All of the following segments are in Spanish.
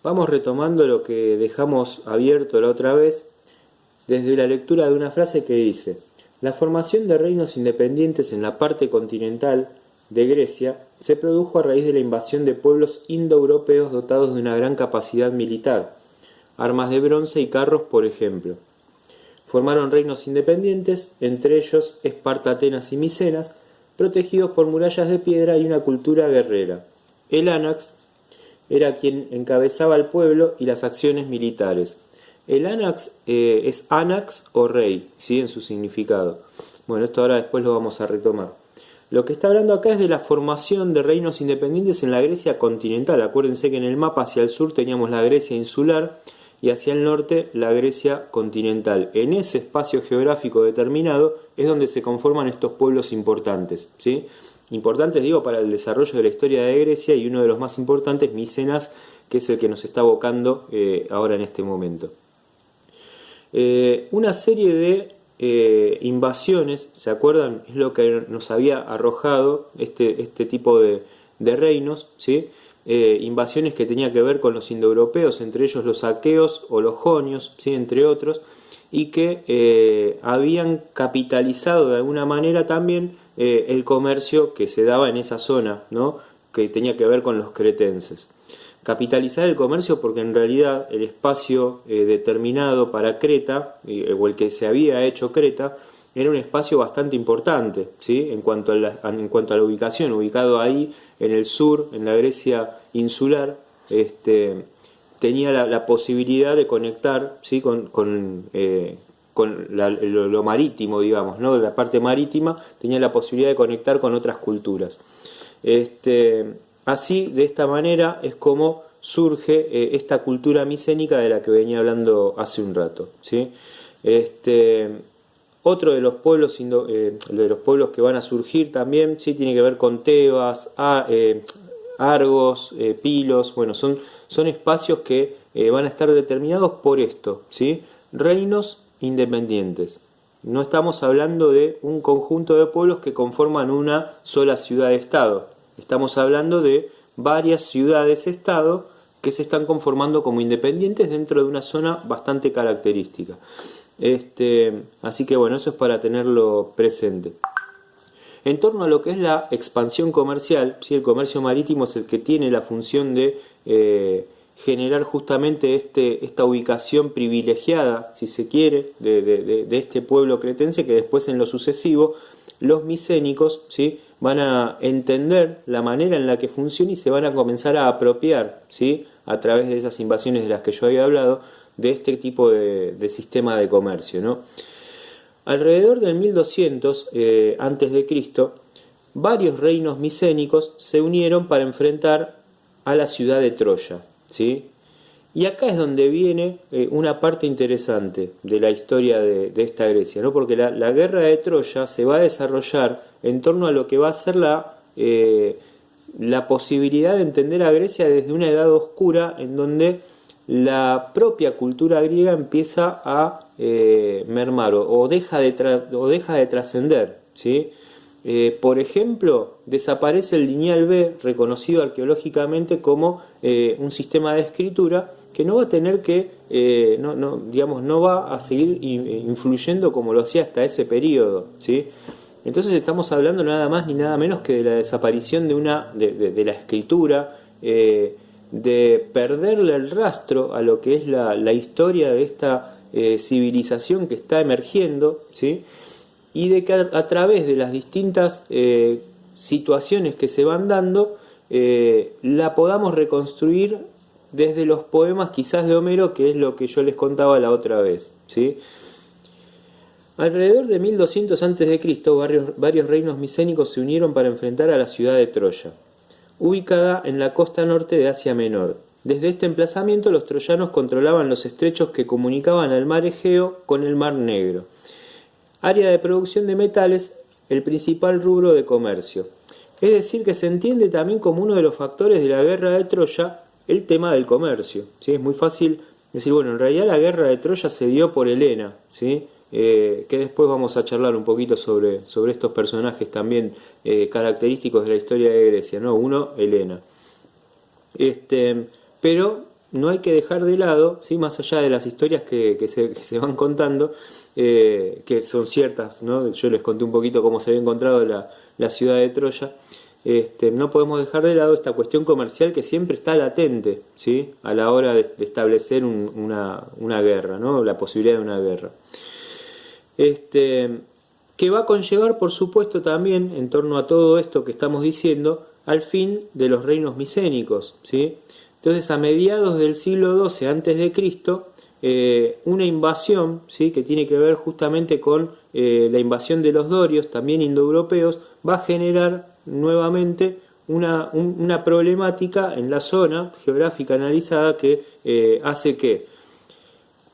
Vamos retomando lo que dejamos abierto la otra vez desde la lectura de una frase que dice: la formación de reinos independientes en la parte continental de Grecia se produjo a raíz de la invasión de pueblos indoeuropeos dotados de una gran capacidad militar, armas de bronce y carros, por ejemplo. Formaron reinos independientes, entre ellos Esparta, Atenas y Micenas, protegidos por murallas de piedra y una cultura guerrera. El ánax era quien encabezaba al pueblo y las acciones militares. El ánax es ánax o rey, ¿sí? En su significado. Bueno, esto ahora después lo vamos a retomar. Lo que está hablando acá es de la formación de reinos independientes en la Grecia continental. Acuérdense que en el mapa hacia el sur teníamos la Grecia insular y hacia el norte la Grecia continental. En ese espacio geográfico determinado es donde se conforman estos pueblos importantes, ¿sí? Importantes, digo, para el desarrollo de la historia de Grecia, y uno de los más importantes, Micenas, que es el que nos está abocando ahora en este momento. Una serie de invasiones, ¿se acuerdan? Es lo que nos había arrojado este tipo de reinos, ¿sí? Invasiones que tenían que ver con los indoeuropeos, entre ellos los aqueos o los jonios, ¿sí? Entre otros, y que habían capitalizado de alguna manera también el comercio que se daba en esa zona, ¿no? Que tenía que ver con los cretenses. Capitalizar el comercio porque en realidad el espacio determinado para Creta, o el que se había hecho Creta, era un espacio bastante importante, ¿sí? En cuanto a la ubicación, ubicado ahí en el sur, en la Grecia insular, tenía la posibilidad de conectar, ¿sí? con lo marítimo, digamos, ¿no? La parte marítima tenía la posibilidad de conectar con otras culturas. Así, de esta manera, es como surge esta cultura micénica de la que venía hablando hace un rato, ¿sí? Otro de los pueblos que van a surgir también, ¿sí? Tiene que ver con Tebas, Argos, Pilos. Bueno, son espacios que van a estar determinados por esto, ¿sí? Reinos independientes. No estamos hablando de un conjunto de pueblos que conforman una sola ciudad-estado. Estamos hablando de varias ciudades-estado que se están conformando como independientes dentro de una zona bastante característica. Así que bueno, eso es para tenerlo presente. En torno a lo que es la expansión comercial, ¿sí? El comercio marítimo es el que tiene la función de generar justamente esta ubicación privilegiada, si se quiere, de este pueblo cretense, que después en lo sucesivo los micénicos, ¿sí? Van a entender la manera en la que funciona y se van a comenzar a apropiar, ¿sí? A través de esas invasiones de las que yo había hablado, de este tipo de sistema de comercio, ¿no? Alrededor del 1200 a.C., varios reinos micénicos se unieron para enfrentar a la ciudad de Troya, ¿sí? Y acá es donde viene una parte interesante de la historia de esta Grecia, ¿no? Porque la guerra de Troya se va a desarrollar en torno a lo que va a ser la posibilidad de entender a Grecia desde una edad oscura, en donde la propia cultura griega empieza a mermar o deja de trascender, ¿sí? Por ejemplo, desaparece el lineal B, reconocido arqueológicamente como un sistema de escritura que no va a tener que, no va a seguir influyendo como lo hacía hasta ese periodo, ¿sí? Entonces estamos hablando nada más ni nada menos que de la desaparición de la escritura, de perderle el rastro a lo que es la historia de esta civilización que está emergiendo, ¿sí? Y de que a través de las distintas situaciones que se van dando, la podamos reconstruir desde los poemas quizás de Homero, que es lo que yo les contaba la otra vez, ¿sí? Alrededor de 1200 a.C., varios reinos micénicos se unieron para enfrentar a la ciudad de Troya, ubicada en la costa norte de Asia Menor. Desde este emplazamiento los troyanos controlaban los estrechos que comunicaban al mar Egeo con el mar Negro. Área de producción de metales, el principal rubro de comercio. Es decir, que se entiende también como uno de los factores de la guerra de Troya el tema del comercio, ¿sí? Es muy fácil decir, bueno, en realidad la guerra de Troya se dio por Helena, ¿sí? Que después vamos a charlar un poquito sobre estos personajes también característicos de la historia de Grecia, ¿no? Uno, Helena. Pero no hay que dejar de lado, ¿sí? Más allá de las historias que se van contando, que son ciertas, ¿no? Yo les conté un poquito cómo se había encontrado la ciudad de Troya. No podemos dejar de lado esta cuestión comercial que siempre está latente, ¿sí? A la hora de establecer una guerra, ¿no? La posibilidad de una guerra. Que va a conllevar, por supuesto, también, en torno a todo esto que estamos diciendo, al fin de los reinos micénicos, ¿sí? Entonces, a mediados del siglo XII a.C., una invasión, ¿sí? Que tiene que ver justamente con la invasión de los dorios, también indoeuropeos, va a generar nuevamente una problemática en la zona geográfica analizada que hace que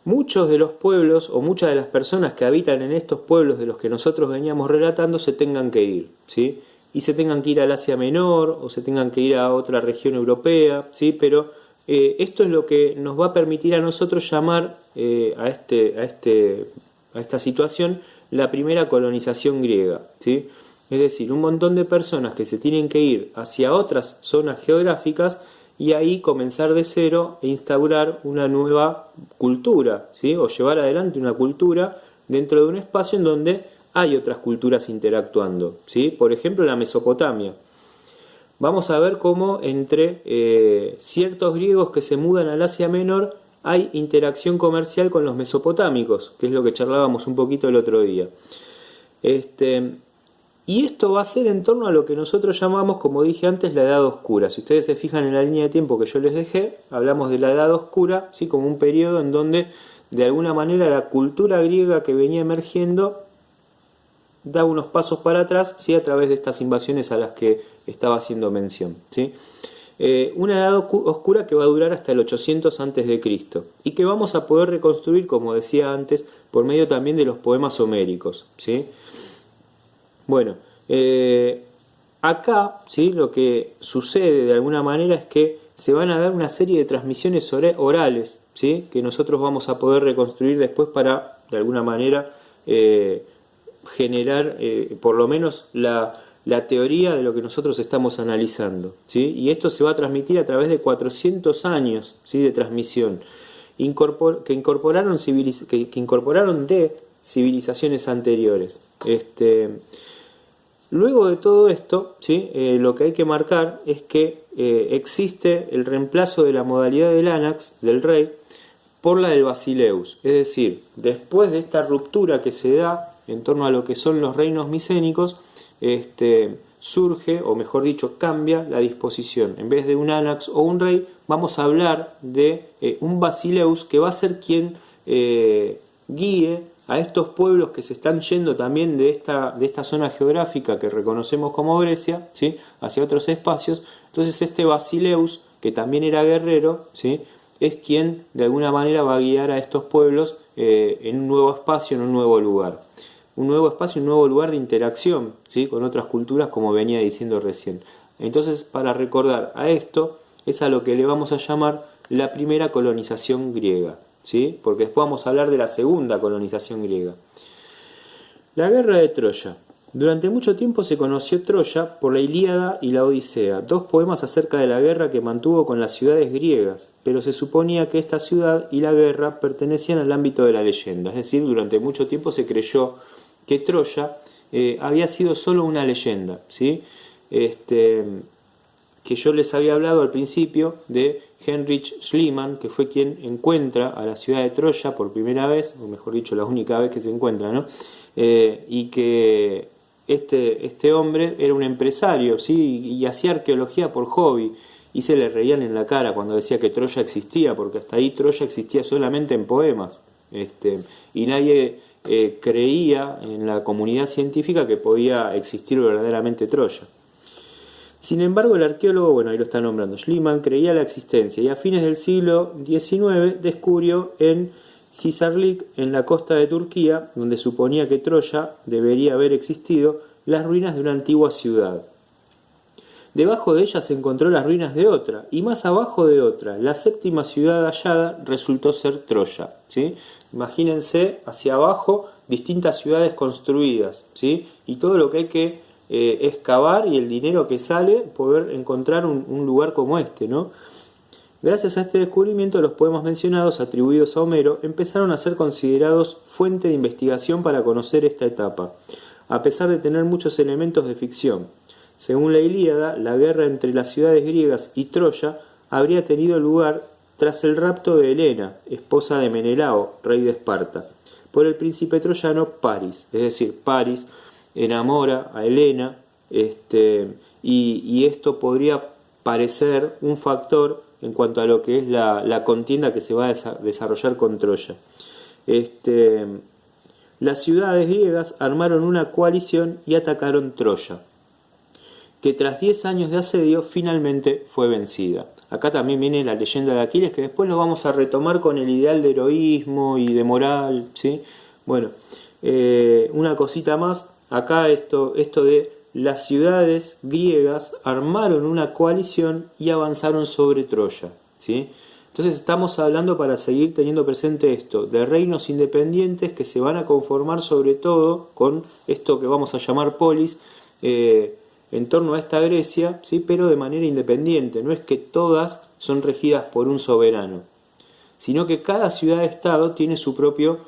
muchos de los pueblos o muchas de las personas que habitan en estos pueblos de los que nosotros veníamos relatando se tengan que ir, ¿sí? Y se tengan que ir al Asia Menor o se tengan que ir a otra región europea, ¿sí? Pero esto es lo que nos va a permitir a nosotros llamar a esta situación la primera colonización griega, ¿sí? Es decir, un montón de personas que se tienen que ir hacia otras zonas geográficas y ahí comenzar de cero e instaurar una nueva cultura, ¿sí? O llevar adelante una cultura dentro de un espacio en donde hay otras culturas interactuando, ¿sí? Por ejemplo, la Mesopotamia. Vamos a ver cómo entre ciertos griegos que se mudan al Asia Menor hay interacción comercial con los mesopotámicos, que es lo que charlábamos un poquito el otro día. Y esto va a ser en torno a lo que nosotros llamamos, como dije antes, la Edad Oscura. Si ustedes se fijan en la línea de tiempo que yo les dejé, hablamos de la Edad Oscura, ¿sí? Como un periodo en donde, de alguna manera, la cultura griega que venía emergiendo da unos pasos para atrás, ¿sí? A través de estas invasiones a las que estaba haciendo mención, ¿sí? Una edad oscura que va a durar hasta el 800 a.C. y que vamos a poder reconstruir, como decía antes, por medio también de los poemas homéricos, ¿sí? Bueno, acá, ¿sí? Lo que sucede de alguna manera es que se van a dar una serie de transmisiones orales, ¿sí? Que nosotros vamos a poder reconstruir después para, de alguna manera, generar por lo menos la teoría de lo que nosotros estamos analizando, ¿sí? Y esto se va a transmitir a través de 400 años, ¿sí? De transmisión, que incorporaron de civilizaciones anteriores. Luego de todo esto, ¿sí? Lo que hay que marcar es que existe el reemplazo de la modalidad del anax, del rey, por la del basileus. Es decir, después de esta ruptura que se da en torno a lo que son los reinos micénicos, surge, o mejor dicho, cambia la disposición. En vez de un anax o un rey, vamos a hablar de un basileus que va a ser quien guíe a estos pueblos que se están yendo también de esta zona geográfica que reconocemos como Grecia, ¿sí? Hacia otros espacios. Entonces este basileus, que también era guerrero, ¿sí? Es quien de alguna manera va a guiar a estos pueblos en un nuevo espacio, en un nuevo lugar. Un nuevo espacio, un nuevo lugar de interacción, ¿sí? Con otras culturas, como venía diciendo recién. Entonces, para recordar a esto, es a lo que le vamos a llamar la primera colonización griega, ¿sí? Porque después vamos a hablar de la segunda colonización griega. La guerra de Troya. Durante mucho tiempo se conoció Troya por la Ilíada y la Odisea, dos poemas acerca de la guerra que mantuvo con las ciudades griegas, pero se suponía que esta ciudad y la guerra pertenecían al ámbito de la leyenda, es decir, durante mucho tiempo se creyó que Troya había sido solo una leyenda, ¿sí? Que yo les había hablado al principio de Heinrich Schliemann, que fue quien encuentra a la ciudad de Troya por primera vez, o mejor dicho, la única vez que se encuentra, ¿no? Y que este hombre era un empresario, ¿sí? Y hacía arqueología por hobby, y se le reían en la cara cuando decía que Troya existía, porque hasta ahí Troya existía solamente en poemas, y nadie creía en la comunidad científica que podía existir verdaderamente Troya. Sin embargo, el arqueólogo, bueno, ahí lo está nombrando, Schliemann, creía la existencia y a fines del siglo XIX descubrió en Hisarlik, en la costa de Turquía, donde suponía que Troya debería haber existido, las ruinas de una antigua ciudad. Debajo de ella se encontró las ruinas de otra, y más abajo de otra. La séptima ciudad hallada resultó ser Troya, ¿sí? Imagínense hacia abajo distintas ciudades construidas, ¿sí? Y todo lo que hay que excavar y el dinero que sale, poder encontrar un lugar como este, ¿no? Gracias a este descubrimiento, los poemas mencionados, atribuidos a Homero, empezaron a ser considerados fuente de investigación para conocer esta etapa, a pesar de tener muchos elementos de ficción. Según la Ilíada, la guerra entre las ciudades griegas y Troya habría tenido lugar tras el rapto de Helena, esposa de Menelao, rey de Esparta, por el príncipe troyano Paris. Es decir, Paris enamora a Helena, y esto podría parecer un factor en cuanto a lo que es la contienda que se va a desarrollar con Troya. Las ciudades griegas armaron una coalición y atacaron Troya, que tras 10 años de asedio finalmente fue vencida. Acá también viene la leyenda de Aquiles, que después lo vamos a retomar con el ideal de heroísmo y de moral, ¿sí? Bueno, una cosita más, acá esto de las ciudades griegas armaron una coalición y avanzaron sobre Troya, ¿sí? Entonces estamos hablando, para seguir teniendo presente esto, de reinos independientes que se van a conformar sobre todo con esto que vamos a llamar polis, en torno a esta Grecia, ¿sí? Pero de manera independiente. No es que todas son regidas por un soberano, sino que cada ciudad-estado tiene su propio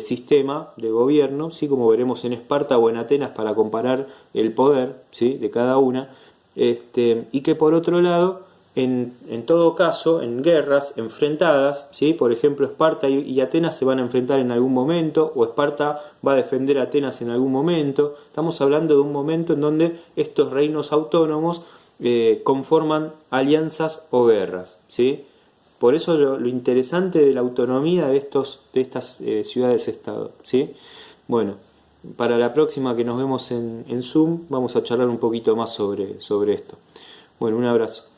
sistema de gobierno, ¿sí? Como veremos en Esparta o en Atenas, para comparar el poder, ¿sí? De cada una, y que por otro lado, en todo caso, en guerras enfrentadas, ¿sí? Por ejemplo, Esparta y Atenas se van a enfrentar en algún momento, o Esparta va a defender a Atenas en algún momento. Estamos hablando de un momento en donde estos reinos autónomos conforman alianzas o guerras, ¿sí? Por eso lo interesante de la autonomía de estas ciudades-estado, ¿sí? Bueno, para la próxima que nos vemos en Zoom, vamos a charlar un poquito más sobre esto. Bueno, un abrazo.